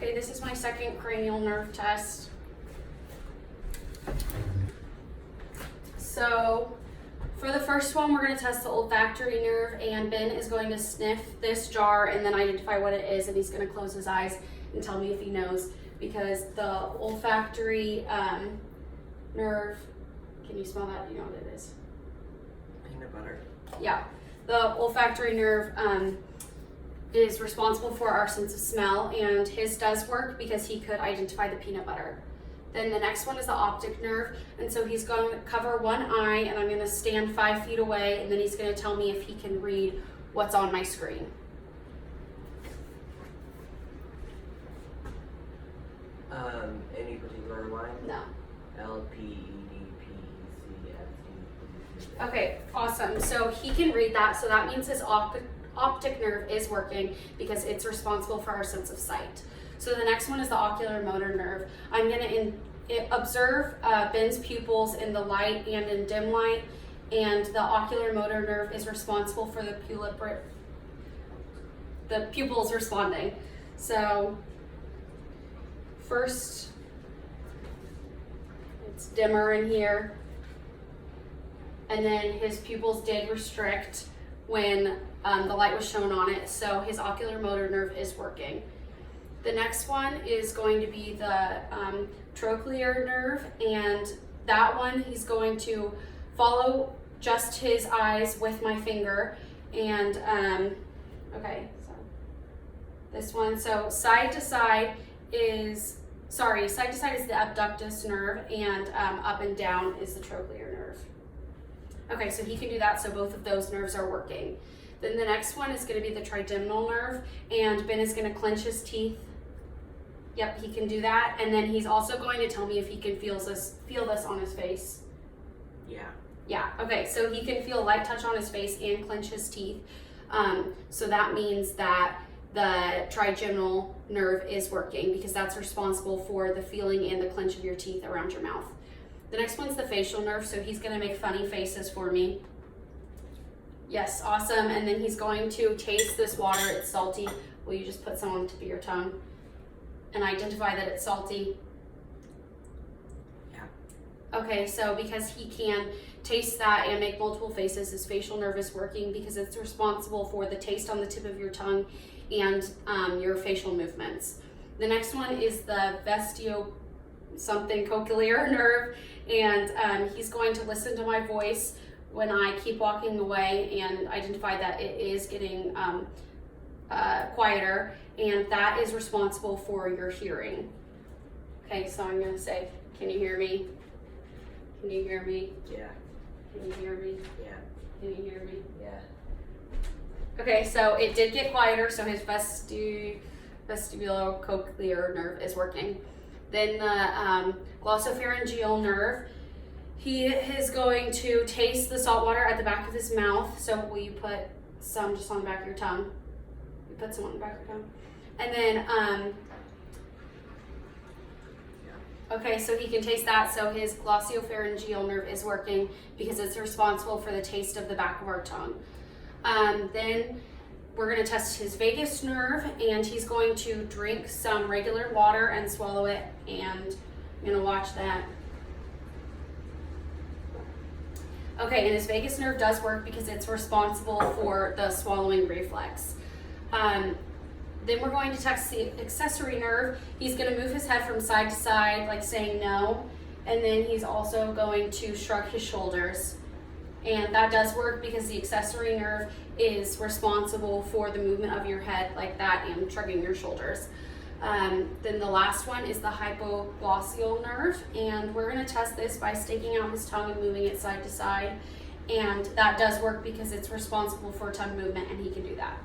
Okay, this is my second cranial nerve test. So for the first one, we're going to test the olfactory nerve, and Ben is going to sniff this jar and then identify what it is, and he's going to close his eyes and tell me if he knows, because the olfactory nerve, can you smell that? Do you know what it is? Peanut butter. Yeah, the olfactory nerve is responsible for our sense of smell, and his does work because he could identify the peanut butter. Then the next one is the optic nerve, and so he's going to cover one eye, and I'm going to stand 5 feet away, and then he's going to tell me if he can read what's on my screen. Any particular line? No. L, P, E, D, P, C, F, D, E. Okay, awesome. So he can read that, so that means his optic nerve is working because it's responsible for our sense of sight. So the next one is the ocular motor nerve. I'm going to observe Ben's pupils in the light and in dim light, and the ocular motor nerve is responsible for the pupils responding. So first, it's dimmer in here, and then his pupils did restrict when the light was shown on it, so his ocular motor nerve is working. The next one is going to be the trochlear nerve, and that one he's going to follow just his eyes with my finger, and okay, so this one, so side to side is the abductus nerve, and up and down is the trochlear nerve. Okay, so he can do that, so both of those nerves are working. Then the next one is going to be the trigeminal nerve, and Ben is going to clench his teeth. Yep, he can do that, and then he's also going to tell me if he can feel this on his face. Yeah. Yeah, okay, so he can feel light touch on his face and clench his teeth. So that means that the trigeminal nerve is working because that's responsible for the feeling and the clench of your teeth around your mouth. The next one's the facial nerve, so he's going to make funny faces for me. Yes, awesome. And then he's going to taste this water. It's salty. Will you just put some on the tip of your tongue and identify that it's salty? Yeah. Okay, so because he can taste that and make multiple faces, his facial nerve is working because it's responsible for the taste on the tip of your tongue and your facial movements. The next one is the cochlear nerve, and he's going to listen to my voice when I keep walking away and identify that it is getting quieter, and that is responsible for your hearing. Okay, so I'm going to say, can you hear me? Can you hear me? Yeah. Can you hear me? Yeah. Can you hear me? Yeah. Okay, so it did get quieter, so his vestibulocochlear nerve is working. Then the glossopharyngeal nerve, he is going to taste the salt water at the back of his mouth. So will you put some just on the back of your tongue? You put some on the back of your tongue. And then, okay, so he can taste that. So his glossopharyngeal nerve is working because it's responsible for the taste of the back of our tongue. Then we're going to test his vagus nerve, and he's going to drink some regular water and swallow it, and I'm going to watch that. Okay, and his vagus nerve does work because it's responsible for the swallowing reflex. Then we're going to test the accessory nerve. He's going to move his head from side to side, like saying no, and then he's also going to shrug his shoulders. And that does work because the accessory nerve is responsible for the movement of your head like that and shrugging your shoulders. Then the last one is the hypoglossal nerve, and we're going to test this by sticking out his tongue and moving it side to side. And that does work because it's responsible for tongue movement, and he can do that.